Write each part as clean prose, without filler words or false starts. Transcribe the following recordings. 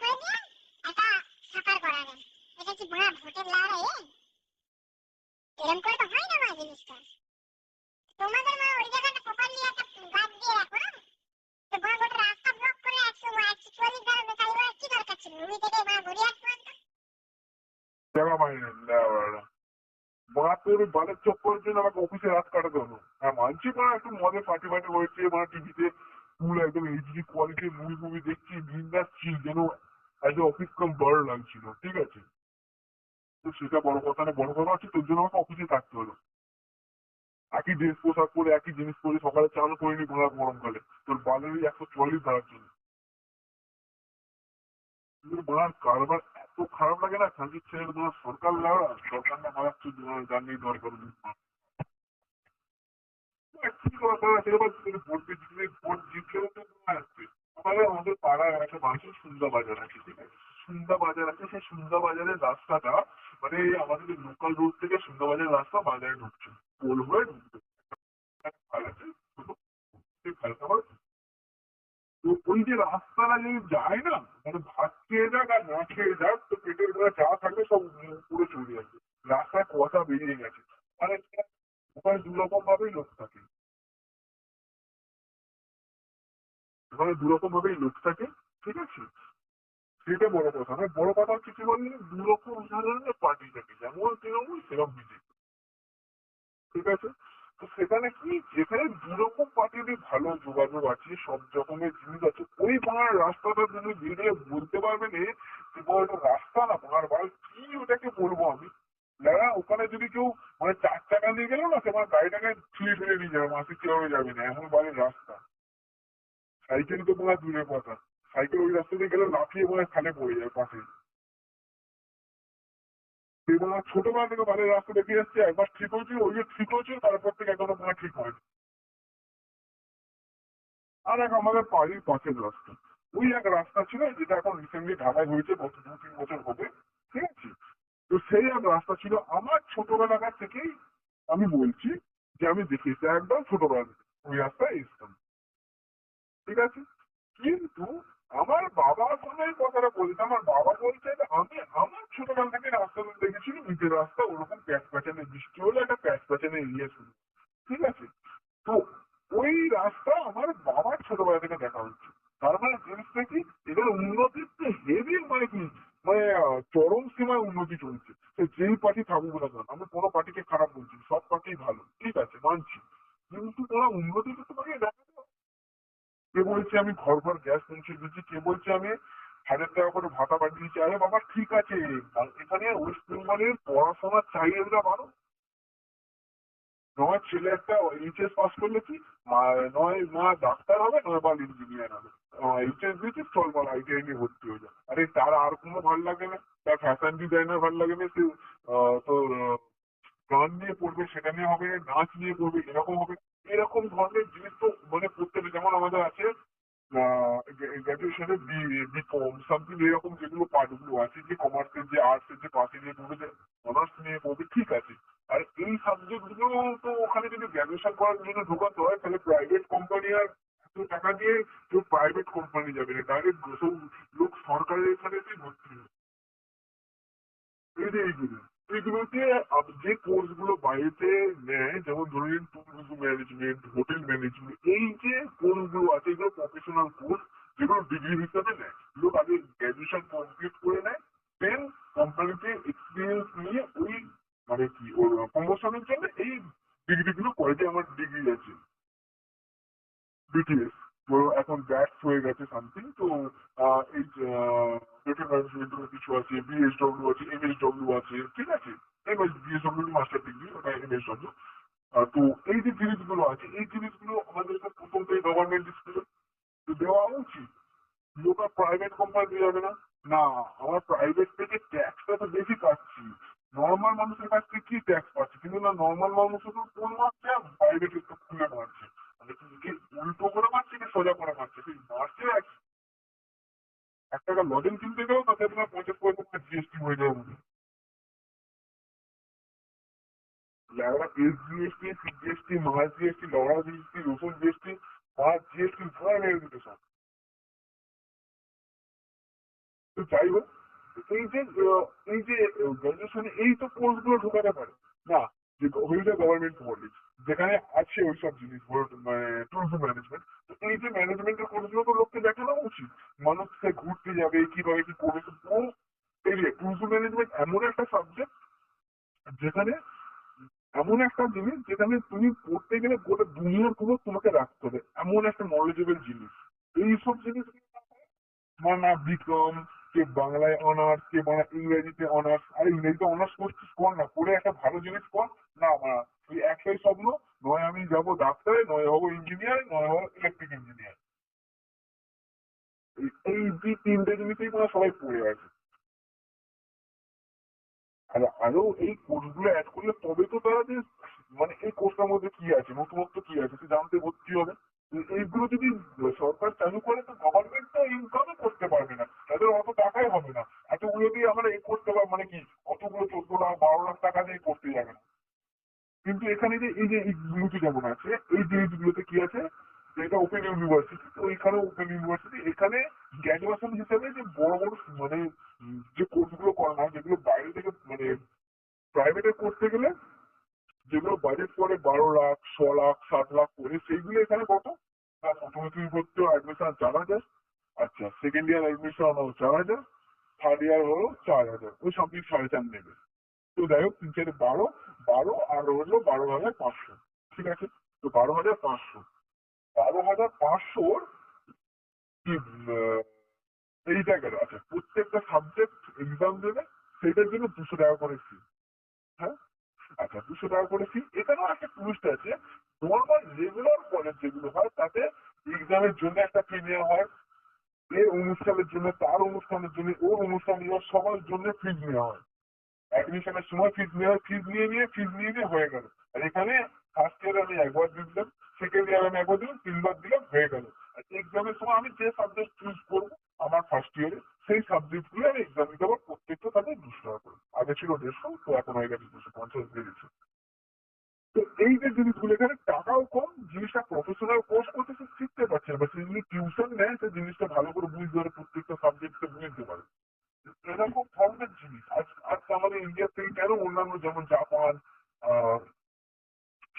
করে দিয়ে একটা সাফার করাবেন। এটা কি বড় ভোটের লড়াই? এরকম করে তো হয় না মা জিনিসটা। তোমাদের মা ওই জায়গাটা প্রপারলি একটা গাছ দিয়ে রাখো না। তো বড় গোটা রাস্তা ব্লক করে 144 ধারা বেকারি করার কি দরকার ছিল? উনি থেকে মা গড়িয়াট পর্যন্ত জায়গা পাইনি মা তোর বালের চক্করের জন্য আমাকে অফিসে রাত কাটাতে হলো। হ্যাঁ মানছি মা একটু মদে পার্টি ফার্টি হয়েছে, মানে টিভিতে ফুল একদম এইচডি কোয়ালিটির মুভি দেখছি, বিন্দাস চিল, যেন আজ অফিস কম ভালো লাগছিল, ঠিক আছে। তো সেটা বড় কথা না, বড় কথা হচ্ছে তোর জন্য আমাকে অফিসে থাকতে হলো। একই ড্রেস পোশাক পরে একই জিনিস পরে সকালে চান করিনি ঘোড়া গরমকালে তোর বালের 144 ধারার জন্য। তোমার কারবার এত খারাপ লাগে না, খানকির ছেলে তোমার সরকার লাগা, সরকার না মারাচ্ছে জানিয়ে দরকার কি কথা আছে এবার ভোট জিতলে ভোট জিতলেও তো তোমার আসবে। আমাদের পাড়ায় একটা মানুষের সুন্দর বাজার আছে, ঠিক আছে। সুন্দর বাজার আছে, সেই সুন্দর বাজারের রাস্তাটা মানে আমাদের লোকাল রোড থেকে সুন্দর বাজারের রাস্তা বাজারে ঢুকছে, পোল হয়ে ঢুকছে। খাল আছে, ছোট সেই খালটা হয়। তো ওই যে রাস্তাটা যদি যায় না, মানে ভাত খেয়ে যাক আর না খেয়ে যাক, তো পেটের মধ্যে যা থাকবে সব পুরো চলে যাচ্ছে। রাস্তায় কথা বেরিয়ে গেছে। মানে ওখানে দু রকম ভাবেই লোক থাকে, ওখানে দু রকম ভাবেই লোক থাকে, ঠিক আছে। সেটা বড় কথা নয়, বড় কথা হচ্ছে কি বললি, দু রকম ধরনের পার্টি থাকে, যেমন তৃণমূল সেরকম বিজেপি, ঠিক আছে। তো সেখানে কি, যেখানে দু রকম পার্টিরই ভালো যোগাযোগ আছে, সব রকমের জিনিস আছে, ওই ভাঙার রাস্তাটা তুমি বেরিয়ে বলতে পারবে না যে ওটা রাস্তা না ভাঙার বাল কি ওটাকে বলবো আমি। দাদা ওখানে যদি কেউ মানে 4 চাকা নিয়ে গেল না, তোমার গাড়িটাকে ছিঁড়ে ফেলে নিয়ে যাবে, মাসে কিভাবে যাবে না, এমন বাড়ির রাস্তা। সাইকেল তো তোমার দূরের কথা, সাইকেল ওই রাস্তা দিয়ে গেলে লাফিয়ে মনে হয় খালে পড়ে যায় পাশে। এবং ছোটবেলা থেকে বাড়ির রাস্তা দেখে যাচ্ছে, একবার ঠিক হয়েছিল, ওই যে ঠিক হয়েছিল তারপর থেকে এখনো মনে ঠিক হয়নি। আর এক আমাদের বাড়ির পাশের রাস্তা, ওই এক রাস্তা ছিল যেটা এখন রিসেন্টলি ঢালাই হয়েছে, গত 2-3 বছর হবে, ঠিক আছে। তো সেই এক রাস্তা ছিল আমার ছোটবেলাকার থেকেই, আমি বলছি যে আমি দেখেছি একদম ছোটবেলা থেকে ওই রাস্তায় এসতাম, ঠিক আছে। কিন্তু আমার বাবা কোনো এই কথাটা বলছে, আমার বাবা বলছে যে আমি আমার ছোটবেলা থেকে রাস্তাটা দেখেছি, নিচের রাস্তা ওরকম প্যাচ প্যাচানে, বৃষ্টি হলে একটা প্যাচ প্যাচানে এরিয়া শুরু, ঠিক আছে। তো ওই রাস্তা আমার বাবার ছোটবেলা থেকে দেখা হচ্ছে। তার মানে জিনিসটা কি, এদের উন্নতির তো হেভি, মানে কি মানে চরম সীমায় উন্নতি চলছে। তো যেই পার্টি থাকুক না কেন, আমি কোনো পার্টিকে খারাপ বলছি না, সব পার্টি ভালো, ঠিক আছে মানছি। কিন্তু তোরা উন্নতি তো তোমাকে দেখা যাবে। কে বলছে আমি ঘর ঘর গ্যাস পৌঁছে দিচ্ছি, কে বলছে আমি 1000 টাকা করে ভাতা পাঠিয়েছি, আরে বাবা ঠিক আছে। আর এখানে ওয়েস্ট বেঙ্গলের পড়াশোনার চাহিদা বাড়ো, নয় ছেলে একটা এইচএস পাস করলে কি, নয় মা ডাক্তার হবে, নয় বা ইঞ্জিনিয়ার হবে। এইচএস দিয়েছিস, চল বল আইটিআই নিয়ে ভর্তি হয়ে যা। আরে তার আর কোনো ভালো লাগে না, তার ফ্যাশন ডিজাইনার ভালো লাগে না, সে তোর গান নিয়ে পড়বে সেটা নিয়ে হবে, নাচ নিয়ে পড়বে এরকম হবে। এরকম ধরনের জিনিস তো মানে প্রত্যেকে, যেমন আমাদের আছে গ্র্যাজুয়েশনে বিকম সামথিং এরকম যেগুলো পার্টগুলো আছে, যে কমার্সের যে আর্টসের যে পাশে নিয়ে পড়বে, যে অনার্স নিয়ে পড়বে, ঠিক আছে। আর এই সাবজেক্ট গুলো তো ওখানে যদি গ্র্যাজুয়েশন করার জন্য ঢোকাতে হয়, তাহলে প্রাইভেট কোম্পানি আর এত টাকা দিয়ে কেউ প্রাইভেট কোম্পানি যাবে না, ডাইরেক্ট সব লোক সরকারের এখানে ভর্তি হবে। এই যে এইগুলোতে যে কোর্স গুলো বাইরেতে নেয়, যেমন ধরুন ট্যুরিজম ম্যানেজমেন্ট, হোটেল ম্যানেজমেন্ট, এই যে কোর্স গুলো আছে এগুলো প্রফেশনাল কোর্স, যেগুলো ডিগ্রি হিসাবে নেয়। লোক আগে গ্র্যাজুয়েশন কমপ্লিট করে নেয়, দেন কোম্পানিতে এক্সপিরিয়েন্স নিয়ে ওই মানে কি ওর প্রমোশনের জন্য এই ডিগ্রি গুলো করে, যে আমার ডিগ্রি আছে বিটিএস, তো এখন ব্যাটস হয়ে গেছে সামথিং। তো এই হোটেল ম্যানেজমেন্ট কিছু আছে, বিএসডব্লিউ আছে, এমএসডব্লিউ আছে, ঠিক আছে। বিএসডব্লিউ মাস্টার ডিগ্রি, ওটা এমএসডব্লিউ। তো এই যে জিনিসগুলো আছে, এই জিনিসগুলো আমাদেরকে প্রথম থেকে গভর্নমেন্ট স্কুলে দেওয়া উচিত। লোক আর প্রাইভেট কোম্পানি যাবে না। না, আমার প্রাইভেট থেকে ট্যাক্সটা তো বেশি পাচ্ছি, নর্মাল মানুষের কাছ থেকে কি ট্যাক্স পাচ্ছি, কিন্তু না নর্মাল মানুষের তো কোন মারছে, প্রাইভেট একটু খুলে মারছে। মানে কি উল্টো করে মারছে কি সোজা করে মারছে, সেই মারছে। 1 টাকা লজেন কিনতে গেলেও তাতে আপনার 50% জিএসটি হয়ে যাবে বলে। এসজিএসটি, সিজিএসটি, মাছ জিএসটি, লড়া জিএসটি, রসুন জিএসটি, মাছ জিএসটি ভয় মেরে দিতে সব। তো যাই হোক, এই যে গ্রাজুয়েশনে এই তো কোর্সগুলো ঢোকাতে পারে না, যে হইলে গভর্নমেন্ট কলেজ যেখানে আছে ওইসব জিনিস, মানে ট্যুরিজম ম্যানেজমেন্ট। তো এই যে ম্যানেজমেন্টের কোর্সগুলো তো লোককে দেখানো উচিত, মানুষকে ঘুরতে যাবে কিভাবে কি করবে। তো পুরো এরিয়া ট্যুরিজম ম্যানেজমেন্ট এমন একটা সাবজেক্ট যেখানে, এমন একটা জিনিস যেখানে তুমি পড়তে গেলে গোটা দুনিয়ার খবর তোমাকে রাখতে হবে, এমন একটা নলেজেবল জিনিস। এইসব জিনিস আমার না বিকম, কে বাংলায় অনার্স, কে বাংলা ইংরেজিতে অনার্স। আরে ইংরেজিতে অনার্স করছিস কর না, করে একটা ভালো জিনিস কর না। ওই একটাই স্বপ্ন, নয় আমি যাব ডাক্তারে, নয় হবো ইঞ্জিনিয়ার, নয় হবো ইলেকট্রিক ইঞ্জিনিয়ার। এই দুই তিনটে জিনিসই মানে সবাই পড়ে আছে। আর আরো এই কোর্সগুলো অ্যাড করলে তবে তো তারা যে মানে এই কোর্সটার মধ্যে কি আছে, নতুনত্ব কি আছে সে জানতে ভর্তি হবে। এইগুলো যদি সরকার চালু করে তো গভর্নমেন্ট তো ইনকামও করতে পারবে না, তাদের অত টাকাই হবে না। এতগুলো দিয়ে আমরা এই করতে পারবো মানে কি, অতগুলো 14 লাখ 12 লাখ টাকা দিয়ে করতে যাবে না। কিন্তু এখানে যে এই যে এইগুলোতে যেমন আছে, এই জিনিসগুলোতে কি আছে, যে এটা ওপেন ইউনিভার্সিটি, তো এখানে ওপেন ইউনিভার্সিটি, এখানে গ্র্যাজুয়েশন হিসেবে যে বড় বড় মানে যে কোর্সগুলো করানো হয়, যেগুলো বাইরে থেকে মানে প্রাইভেটে করতে গেলে যেগুলো বাজেট পড়ে 12 লাখ 6 লাখ 7 লাখ করে, সেইগুলো এখানে কত না, প্রথমে তুমি ভর্তি অ্যাডমিশন 4,000, আচ্ছা সেকেন্ড ইয়ার অ্যাডমিশন হলো 4,000, থার্ড ইয়ার হলো 4,000, ওই সামথিং 4,500 নেবে। তো যাই হোক 3 4 12, 12 আর হলো 12,500, ঠিক আছে। তো 12,500, 12,500 কি এইটা গেল। আচ্ছা প্রত্যেকটা সাবজেক্ট এক্সাম দেবে, সেটার জন্য 200 টাকা করে ফি। হ্যাঁ, আচ্ছা 200 টাকা করে ফি। এখানেও একটা টুইস্ট আছে, নর্মাল রেগুলার কলেজ যেগুলো হয় তাতে এক্সামের জন্য একটা ফি নেওয়া হয়, এর অনুষ্ঠানের জন্য, তার অনুষ্ঠানের জন্য, ওর অনুষ্ঠানের জন্য, সবার জন্য ফিজ নেওয়া হয়। অ্যাডমিশনের সময় ফিজ নেওয়া হয়, ফিজ নিয়ে হয়ে গেল। আর এখানে ফার্স্ট ইয়ারে আমি একবার দিলাম, সেকেন্ড ইয়ারে আমি একবার দিলাম, 3 বার দিলাম, হয়ে গেল। আর এক্সামের সময় আমি যে সাবজেক্ট চুজ করবো আমার ফার্স্ট ইয়ারে, সেই সাবজেক্ট গুলো আমি এক্সাম দিতে পারবো, প্রত্যেকটা তাদের 200 টাকা করে। আগে ছিল 150, তো এখন হয়ে গেছে 250 বেড়েছে। তো এই যে জিনিসগুলো, এখানে টাকাও কম, জিনিসটা প্রফেশনাল কোর্স করতে সে শিখতে পারছে না, সে যদি টিউশন নেয় সে জিনিসটা ভালো করে বুঝতে পারে, প্রত্যেকটা সাবজেক্টকে বুঝতে পারে। এরকম ধরনের জিনিস আজকে আমাদের ইন্ডিয়া থেকে কেন অন্যান্য যেমন জাপান, আহ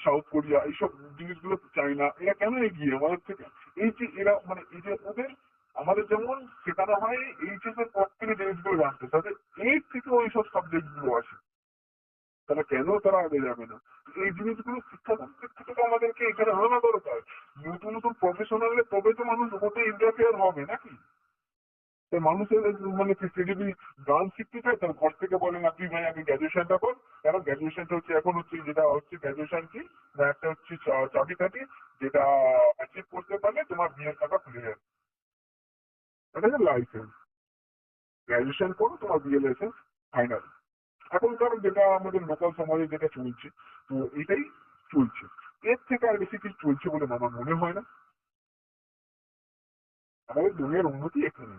সাউথ কোরিয়া, এইসব জিনিসগুলো, চাইনা, এরা কেন এগিয়ে আমাদের থেকে? এই যে এরা মানে এই যে ওদের, আমাদের যেমন শেখানো হয় এইচএস এর পর থেকে জিনিসগুলো জানতে, তাদের 8 থেকে ওইসব সাবজেক্ট গুলো আছে, তারা কেন তারা আগে যাবে না? এই জিনিসগুলো শিক্ষাক্ষেত্র থেকে তো আমাদেরকে এখানে আনা দরকার। নতুন নতুন প্রফেশনাল, তবে তো মানুষ ওতে ইন্টারফেয়ার হবে নাকি? তাই মানুষের মানে সে যদি গান শিখতে চায় তার ঘর থেকে বলে না তুই ভাই আগে গ্র্যাজুয়েশনটা কর। কারণ গ্র্যাজুয়েশনটা হচ্ছে এখন হচ্ছে যেটা হচ্ছে গ্র্যাজুয়েশন কি না, একটা হচ্ছে চাবিকাঠি, যেটা অ্যাচিভ করতে পারলে তোমার বিয়ের টাকা খুলে যাবে। এটা হচ্ছে লাইসেন্স। গ্র্যাজুয়েশন করো, তোমার বিয়ে লাইসেন্স ফাইনাল। এখনকার যেটা আমাদের লোকাল সমাজে যেটা চলছে, তো এটাই চলছে। এর থেকে আর বেশি কিছু চলছে বলে আমার মনে হয় না। আমাদের দুনিয়ার উন্নতি এখানে।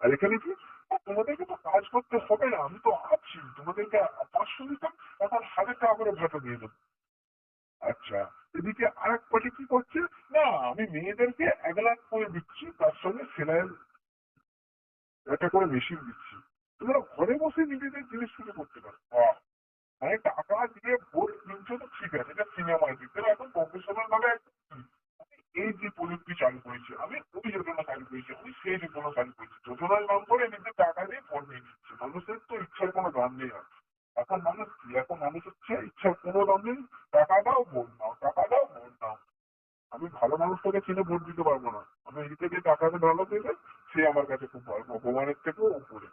আর এখানে কি, তোমাদেরকে তো কাজ করতে হবে না, আমি তো আছি, তোমাদেরকে 500 দিতাম, এখন 1,000 টাকা করে ভাতা দিয়ে দেবো। আচ্ছা, এদিকে আর এক পার্টি কি করছে, না আমি মেয়েদেরকে 1 লাখ করে দিচ্ছি, তার সঙ্গে সেলাইয়ের একটা করে মেশিন দিচ্ছি, তোমরা ঘরে বসে নিজেদের জিনিস শুরু করতে পারো। বাহ! মানে টাকা দিয়ে ভোট কিনছো তো ঠিক আছে, এটা সিনেমায় দিচ্ছে, এখন প্রফেশনাল ভাবে এই যে প্রযুক্তি চালু করেছে, আমি ওই যোজনা চালু করেছি, আমি সেই যোজনা চালু করেছি, যোজনার নাম করে নিজের টাকা দিয়ে ভোট নিয়ে নিচ্ছে। মানুষের তো ইচ্ছার কোনো দাম নেই আর। এখন মানুষ কি, এখন মানুষ হচ্ছে ইচ্ছার কোনো দাম নেই, টাকা দাও ভোট নাও, টাকা দাও ভোট নাও। আমি ভালো মানুষটাকে চিনে ভোট দিতে পারবো না, আমি এই থেকে টাকাতে ভালো দেবে, সে আমার কাছে খুব ভালো, ভগবানের থেকেও উপরে।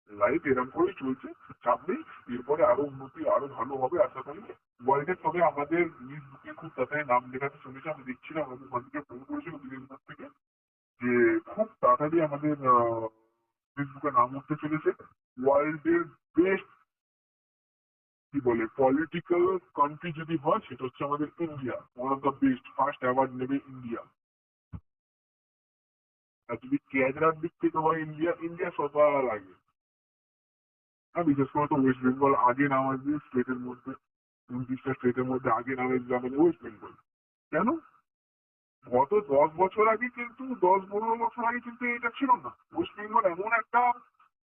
লাইফ এরকম করেই চলছে, চাপ নেই। এরপরে আরো উন্নতি আরো ভালো হবে আশা করি। ওয়ার্ল্ডের তবে আমাদের গিনিস বুকে খুব তাড়াতাড়ি নাম লেখাতে চলেছে, আমি দেখছিলাম আমাদের ওখান থেকে ফোন করেছিল দিনের পর থেকে, যে খুব তাড়াতাড়ি আমাদের গিনিস বুকে নাম উঠতে চলেছে। ওয়ার্ল্ডের বেস্ট কি বলে পলিটিক্যাল কান্ট্রি যদি হয় সেটা হচ্ছে আমাদের India, one of the best, first award নেবে ইন্ডিয়া। আর যদি কেয়ারার দিক থেকে হয় ইন্ডিয়া, ইন্ডিয়া সবার আগে। আর বিশেষ করে তো ওয়েস্ট বেঙ্গল আগে নাম আসবে স্টেটের মধ্যে, 29টা স্টেটের মধ্যে আগে নামে যাবে ওয়েস্ট বেঙ্গল। কেন? গত 10 বছর আগে কিন্তু 10-15 বছর আগে কিন্তু এটা ছিল না। ওয়েস্ট বেঙ্গল এমন একটা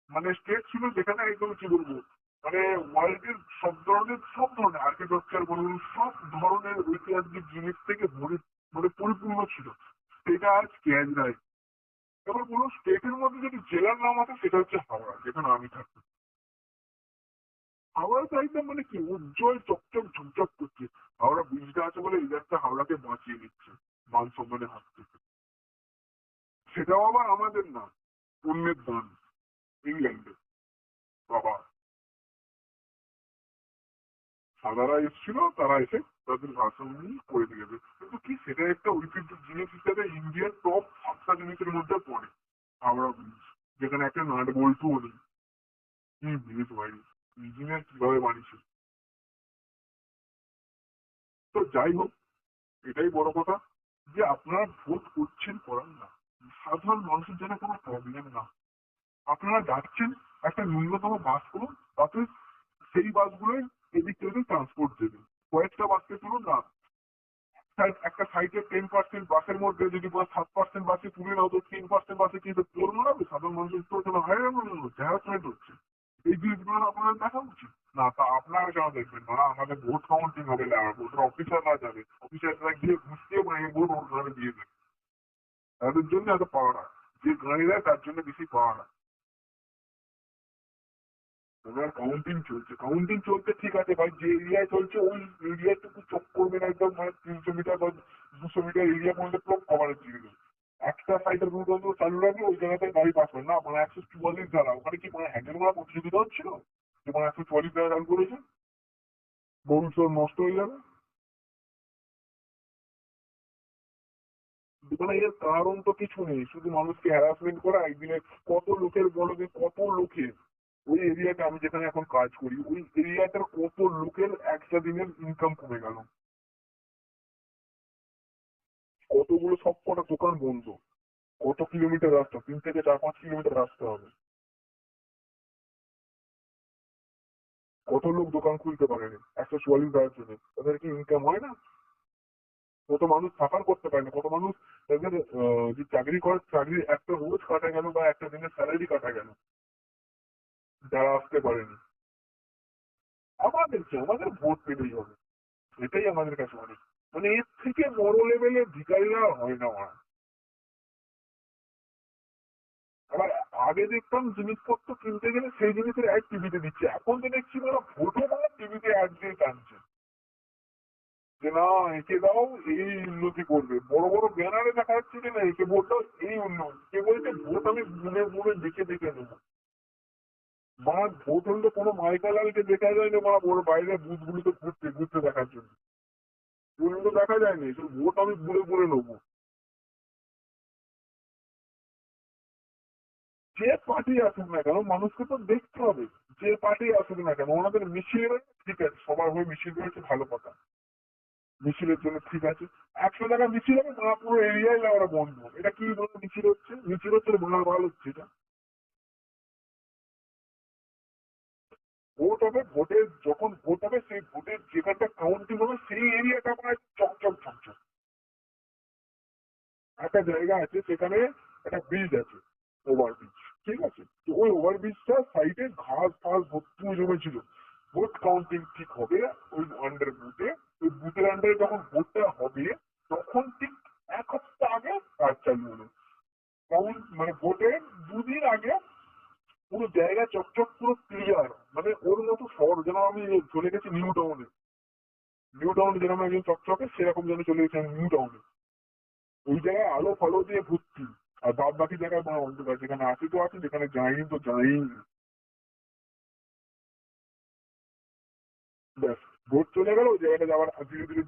মানে স্টেট ছিল যেখানে একদম কি বলবো মানে ওয়ার্ল্ডের সব ধরনের আর্কিটেকচার বলুন, সব ধরনের ঐতিহাসিক জিনিস থেকে পরিপূর্ণ ছিল। সেটা আজ কেন্দ্রায়। এবার বলুন স্টেটের মধ্যে যদি জেলার নাম আছে সেটা হচ্ছে হাওড়া, যেখানে আমি থাকি। হাওড়া তো একদম মানে কি উজ্জ্বল চকচক ঝকঝক করছে। হাওড়া ব্রিজটা আছে বলে এই একটা হাওড়াকে বাঁচিয়ে নিচ্ছে মান সম্মানের হাত থেকে। সেটাও আবার আমাদের না, অন্যের দান, ইংল্যান্ডে। বাবা, সাদারা এসেছিল, তারা এসে তাদের ভাষণ নিয়ে করে দিয়ে গেছে। কিন্তু কি সেটা একটা ঐতিহ্য জিনিস হিসেবে ইন্ডিয়ার টপ 7টা জিনিসের মধ্যে পড়ে হাওড়া ব্রিজ, যেখানে একটা নাট বল্টুও নেই। কি ব্রিজ ভাই, ইঞ্জিনিয়ার কিভাবে বানিয়েছে। তো যাই হোক, এটাই বড় কথা যে আপনারা ভোট করছেন করার না, সাধারণ মানুষের যেন কোনো প্রবলেম না। আপনারা যাচ্ছেন, একটা ন্যূনতম বাস করুন, তাতে সেই বাসগুলোই এদিক থেকে ট্রান্সপোর্ট দেবে। কয়েকটা বাসকে তুলুন না, একটা সাইটে 10% বাসের মধ্যে যদি 7% বাসে তুলে নাও, তো 10% বাসে কি করবো না, সাধারণ মানুষের তো যেন হয়রানি হচ্ছে, হ্যারাসমেন্ট হচ্ছে। এই জিনিসগুলো আপনাদের দেখা উচিত না। তা আপনারা কেন দেখবেন না? আমাদের ভোট কাউন্টিং হবে না, ভোটের অফিসাররা যাবে, অফিসাররা গিয়ে ঘুষতে মানে ভোট ওর ঘরে দিয়ে দেবে। তাদের জন্য এত পাওয়া, যে গাড়ি দেয় তার জন্য বেশি পাওয়া। ওনার কাউন্টিং চলছে ঠিক আছে ভাই, যে এরিয়ায় চলছে ওই এরিয়াটুকু চোখ করবেন একদম, মানে 300 মিটার বা 200 মিটার এরিয়া পর্যন্ত পুরো কভারেজ দিয়ে দেবেন। একটা সাইডের রুট অন্তত চালু রাখবে, ওই জায়গাতে গাড়ি পাস করে না। মানে 144 ধারা, ওখানে কি মানে হ্যান্ডেল করা প্রতিযোগিতা হচ্ছিল যে মানে 144 ধারা চালু করেছে, গরু সব নষ্ট হয়ে যাবে। মানে এর কারণ তো কিছু নেই, শুধু মানুষকে হ্যারাসমেন্ট করা। একদিনে কত লোকের বলো যে কত লোকের ওই এরিয়াতে, আমি যেখানে এখন কাজ করি ওই এরিয়াটার কত লোকের একটা দিনের ইনকাম কমে গেল। কতগুলো সব কটা দোকান বন্ধ। কত কিলোমিটার রাস্তা, 3 থেকে 4-5 কিলোমিটার রাস্তা হবে। কত লোক দোকান খুলতে পারেনি 144 জন্য, তাদের কি ইনকাম হয় না? কত মানুষ সাফার করতে পারে না, কত মানুষ তাদের যে চাকরি করে, চাকরির একটা রোজ কাটা গেল বা একটা দিনের স্যালারি কাটা গেল, যারা আসতে পারেনি। আমাদের ভোট পেলেই হবে, এটাই আমাদের কাছে অনেক। মানে এর থেকে বড় লেভেলের ভিকারিরা হয় না আমার। আবার আগে দেখতাম জিনিসপত্র কিনতে গেলে সেই জিনিসের অ্যাড টিভিতে দিচ্ছে, এখন তো দেখছি ওরা ভোটে মানে টিভিতে অ্যাড দিয়ে টানছে যে না একে দাও এই উন্নতি করবে। বড় বড় ব্যানারে দেখা যাচ্ছে যে না একে ভোট দাও এই উন্নতি। কে বলছে ভোট আমি গুনে গুনে দেখে দেখে নেবো। মানে ভোট হলে তো কোনো মাইকালালকে দেখা যায় না, মানে বড় বাইরে বুথগুলিতে ঘুরতে ঘুরতে দেখার জন্য ওগুলো তো দেখা যায়নি। তো ভোট আমি ঘুরে ঘুরে নেবো। যে পার্টি আসুক না কেন মানুষকে তো দেখতে হবে। যে পার্টি আসুক না কেন ওনাদের মিছিল, ঠিক আছে সবার হয়ে মিছিল করেছে ভালো কথা, মিছিলের জন্য ঠিক আছে। 100 টাকা মিছিল হবে না, পুরো এরিয়ায় ওরা বন্ধ। এটা কি বলবো, মিছিল হচ্ছে বাংলার ভালো হচ্ছে এটা। ভোট হবে, যখন ভোট হবে সেই ভোটের যেখানটা কাউন্টিং হবে সেই এরিয়াটা আপনার চকচক চকচক। একটা জায়গা আছে সেখানে একটা ব্রিজ আছে, ওভারব্রিজ, ঠিক আছে। তো ওই ওভারব্রিজটা সাইডে ঘাস ফাস ভর্তি হয়ে জমেছিল। ভোট কাউন্টিং ঠিক হবে ওই আন্ডার বুথে, ওই বুথের আন্ডারে যখন ভোটটা হবে তখন ঠিক 1 সপ্তাহ আগে কাজ চালু হলো। কাউন্ট মানে ভোটের 2 দিন আগে পুরো জায়গা চকচক পুরো ক্লিয়ার। মানে ওর মতো শহর যেন আমি চলে গেছি নিউ টাউনে। নিউ টাউনে যেরকম একজন চকচকে সেরকম যেন চলে গেছি আমি নিউ টাউনে। ওই জায়গায় আলো ফালো দিয়ে ভর্তি। আর বাদ বাকি জায়গায় কোনো অন্ধকার, যেখানে আছে তো আছে, যেখানে যাইনি তো যাইনি। ব্যাস, ভোট চলে গেল ওই জায়গাটা যাওয়ার ধীরে ধীরে